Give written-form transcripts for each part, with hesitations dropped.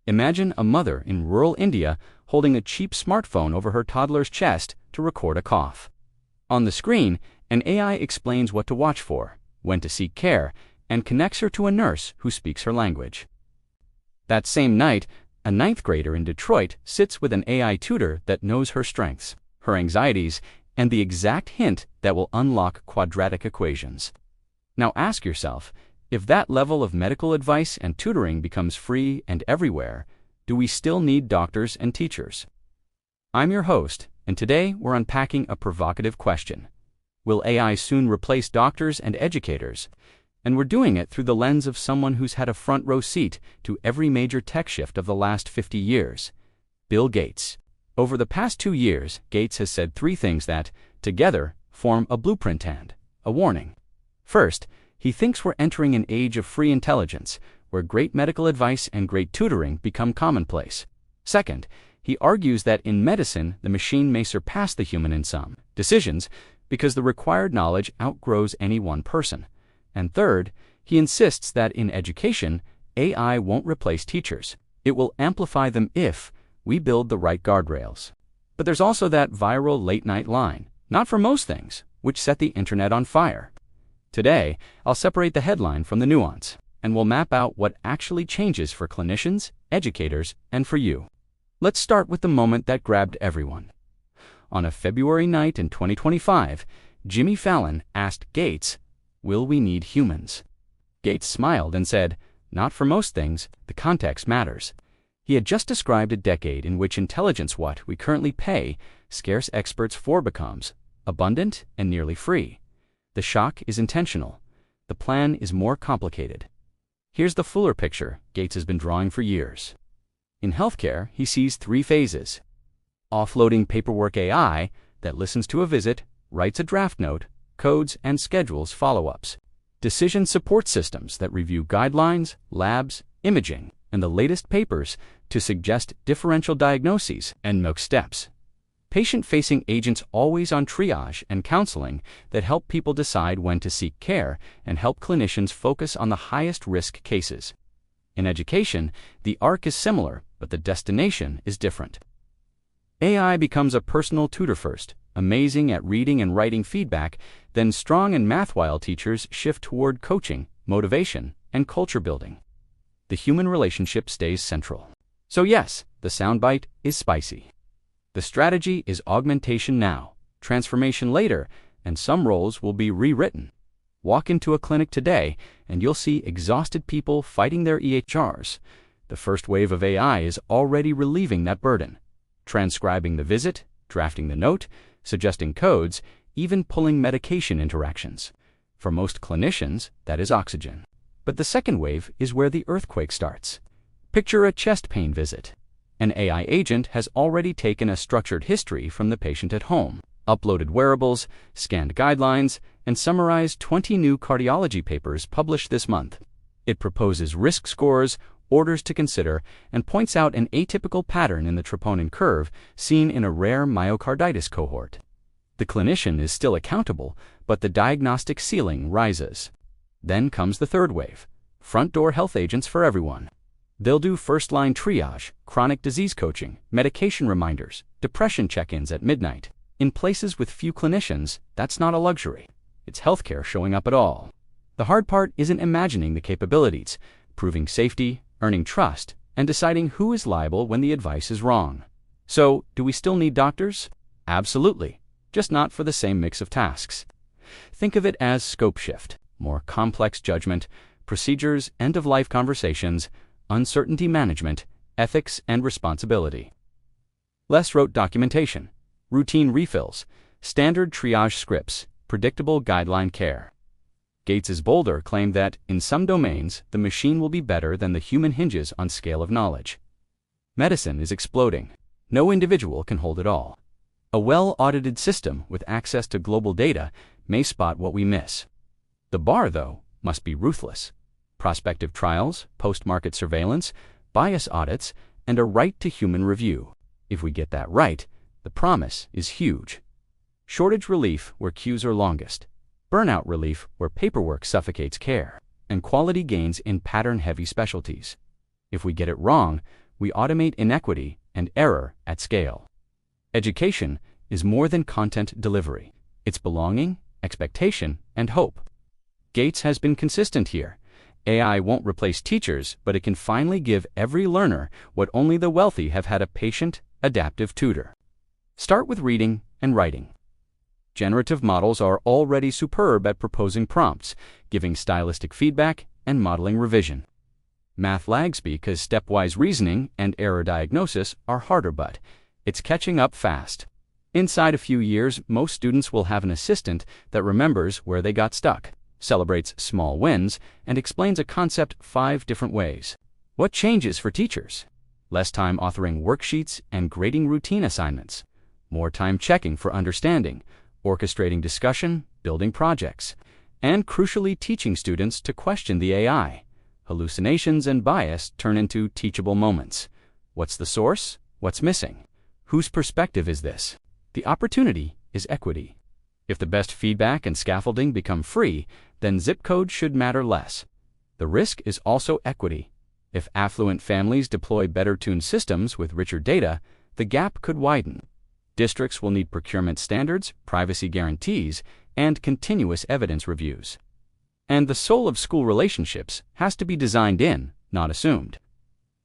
Imagine a mother in rural India holding a cheap smartphone over her toddler's chest to record a cough. On the screen, an AI explains what to watch for, when to seek care, and connects her to a nurse who speaks her language. That same night, a ninth grader in Detroit sits with an AI tutor that knows her strengths, her anxieties, and the exact hint that will unlock quadratic equations. Now ask yourself, if that level of medical advice and tutoring becomes free and everywhere, do we still need doctors and teachers? I'm your host, and today we're unpacking a provocative question. Will AI soon replace doctors and educators? And we're doing it through the lens of someone who's had a front row seat to every major tech shift of the last 50 years, Bill Gates. Over the past 2 years, Gates has said 3 things that, together, form a blueprint and a warning. First, he thinks we're entering an age of free intelligence, where great medical advice and great tutoring become commonplace. Second, he argues that in medicine, the machine may surpass the human in some decisions because the required knowledge outgrows any one person. And third, he insists that in education, AI won't replace teachers. It will amplify them if we build the right guardrails. But there's also that viral late-night line, not for most things, which set the internet on fire. Today, I'll separate the headline from the nuance, and we'll map out what actually changes for clinicians, educators, and for you. Let's start with the moment that grabbed everyone. On a February night in 2025, Jimmy Fallon asked Gates, "Will we need humans?" Gates smiled and said, "Not for most things, the context matters." He had just described a decade in which intelligence, what we currently pay scarce experts for, becomes abundant and nearly free. The shock is intentional. The plan is more complicated. Here's the fuller picture Gates has been drawing for years. In healthcare, he sees 3 phases. Offloading paperwork AI that listens to a visit, writes a draft note, codes and schedules follow-ups. Decision support systems that review guidelines, labs, imaging, and the latest papers to suggest differential diagnoses and next steps. Patient-facing agents always on triage and counseling that help people decide when to seek care and help clinicians focus on the highest risk cases. In education, the arc is similar, but the destination is different. AI becomes a personal tutor first, amazing at reading and writing feedback, then strong in math while teachers shift toward coaching, motivation, and culture building. The human relationship stays central. So yes, the soundbite is spicy. The strategy is augmentation now, transformation later, and some roles will be rewritten. Walk into a clinic today, and you'll see exhausted people fighting their EHRs. The first wave of AI is already relieving that burden, transcribing the visit, drafting the note, suggesting codes, even pulling medication interactions. For most clinicians, that is oxygen. But the second wave is where the earthquake starts. Picture a chest pain visit. An AI agent has already taken a structured history from the patient at home, uploaded wearables, scanned guidelines, and summarized 20 new cardiology papers published this month. It proposes risk scores, orders to consider, and points out an atypical pattern in the troponin curve seen in a rare myocarditis cohort. The clinician is still accountable, but the diagnostic ceiling rises. Then comes the third wave, front-door health agents for everyone. They'll do first-line triage, chronic disease coaching, medication reminders, depression check-ins at midnight. In places with few clinicians, that's not a luxury. It's healthcare showing up at all. The hard part isn't imagining the capabilities, proving safety, earning trust, and deciding who is liable when the advice is wrong. So, do we still need doctors? Absolutely, just not for the same mix of tasks. Think of it as scope shift, more complex judgment, procedures, end-of-life conversations, uncertainty management, ethics, and responsibility. Less rote documentation, routine refills, standard triage scripts, predictable guideline care. Gates's bolder claimed that, in some domains, the machine will be better than the human hinges on scale of knowledge. Medicine is exploding. No individual can hold it all. A well-audited system with access to global data may spot what we miss. The bar, though, must be ruthless. Prospective trials, post-market surveillance, bias audits, and a right to human review. If we get that right, the promise is huge. Shortage relief where queues are longest. Burnout relief where paperwork suffocates care. And quality gains in pattern-heavy specialties. If we get it wrong, we automate inequity and error at scale. Education is more than content delivery. It's belonging, expectation, and hope. Gates has been consistent here. AI won't replace teachers, but it can finally give every learner what only the wealthy have had: a patient, adaptive tutor. Start with reading and writing. Generative models are already superb at proposing prompts, giving stylistic feedback, and modeling revision. Math lags because stepwise reasoning and error diagnosis are harder, but it's catching up fast. Inside a few years, most students will have an assistant that remembers where they got stuck, celebrates small wins, and explains a concept 5 different ways. What changes for teachers? Less time authoring worksheets and grading routine assignments. More time checking for understanding, orchestrating discussion, building projects, and crucially teaching students to question the AI. Hallucinations and bias turn into teachable moments. What's the source? What's missing? Whose perspective is this? The opportunity is equity. If the best feedback and scaffolding become free, then zip code should matter less. The risk is also equity. If affluent families deploy better-tuned systems with richer data, the gap could widen. Districts will need procurement standards, privacy guarantees, and continuous evidence reviews. And the soul of school relationships has to be designed in, not assumed.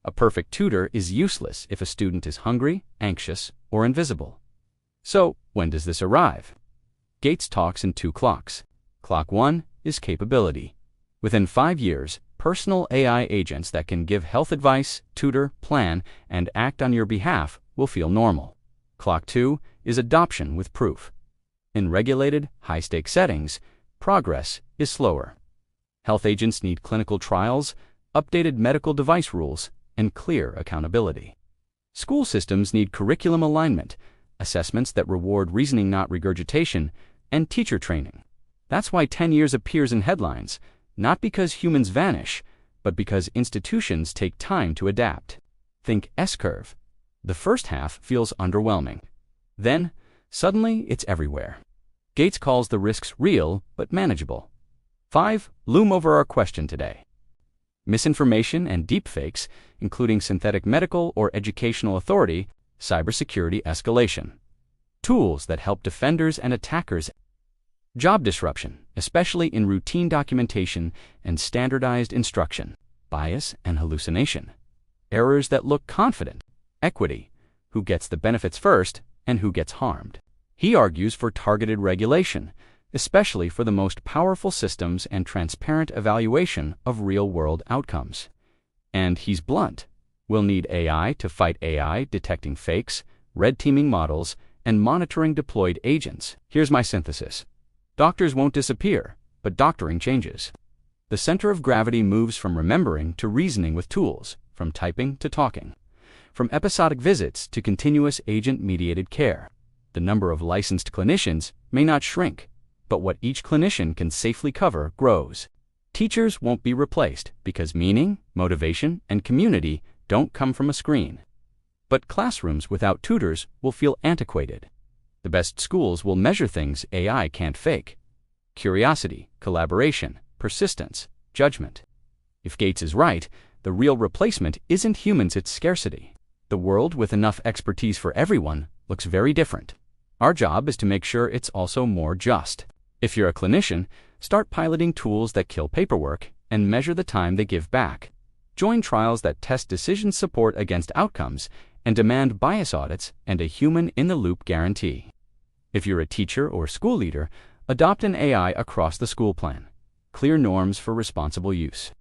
A perfect tutor is useless if a student is hungry, anxious, or invisible. So, when does this arrive? Gates talks in 2 clocks. Clock 1 is capability. Within 5 years, personal AI agents that can give health advice, tutor, plan, and act on your behalf will feel normal. Clock 2 is adoption with proof. In regulated, high-stakes settings, progress is slower. Health agents need clinical trials, updated medical device rules, and clear accountability. School systems need curriculum alignment, assessments that reward reasoning, not regurgitation, and teacher training. That's why 10 years appears in headlines, not because humans vanish, but because institutions take time to adapt. Think S-curve. The first half feels underwhelming. Then, suddenly, it's everywhere. Gates calls the risks real but manageable. 5 loom over our question today. Misinformation and deepfakes, including synthetic medical or educational authority, cybersecurity escalation. Tools that help defenders and attackers. Job disruption, especially in routine documentation and standardized instruction. Bias and hallucination. Errors that look confident. Equity, who gets the benefits first and who gets harmed. He argues for targeted regulation, especially for the most powerful systems, and transparent evaluation of real-world outcomes. And he's blunt. We'll need AI to fight AI, detecting fakes, red-teaming models, and monitoring deployed agents. Here's my synthesis. Doctors won't disappear, but doctoring changes. The center of gravity moves from remembering to reasoning with tools, from typing to talking, from episodic visits to continuous agent-mediated care. The number of licensed clinicians may not shrink, but what each clinician can safely cover grows. Teachers won't be replaced because meaning, motivation, and community don't come from a screen. But classrooms without tutors will feel antiquated. The best schools will measure things AI can't fake: curiosity, collaboration, persistence, judgment. If Gates is right, the real replacement isn't humans, it's scarcity. The world with enough expertise for everyone looks very different. Our job is to make sure it's also more just. If you're a clinician, start piloting tools that kill paperwork and measure the time they give back. Join trials that test decision support against outcomes and demand bias audits and a human-in-the-loop guarantee. If you're a teacher or school leader, adopt an AI across the school plan. Clear norms for responsible use.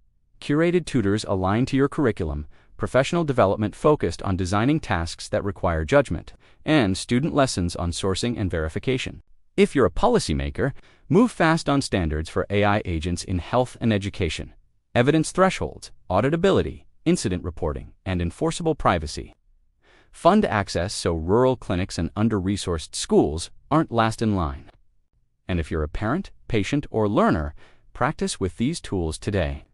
Curated tutors aligned to your curriculum, professional development focused on designing tasks that require judgment, and student lessons on sourcing and verification. If you're a policymaker, move fast on standards for AI agents in health and education. Evidence thresholds, auditability, incident reporting, and enforceable privacy. Fund access so rural clinics and under-resourced schools aren't last in line. And if you're a parent, patient, or learner, practice with these tools today.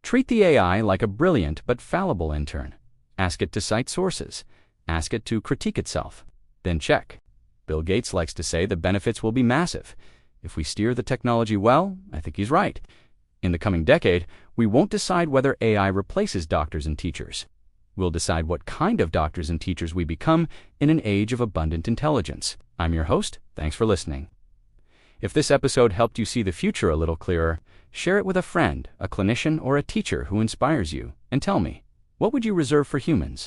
Treat the AI like a brilliant but fallible intern. Ask it to cite sources. Ask it to critique itself. Then check. Bill Gates likes to say the benefits will be massive. If we steer the technology well, I think he's right. In the coming decade, we won't decide whether AI replaces doctors and teachers. We'll decide what kind of doctors and teachers we become in an age of abundant intelligence. I'm your host. Thanks for listening. If this episode helped you see the future a little clearer, share it with a friend, a clinician, or a teacher who inspires you, and tell me, what would you reserve for humans?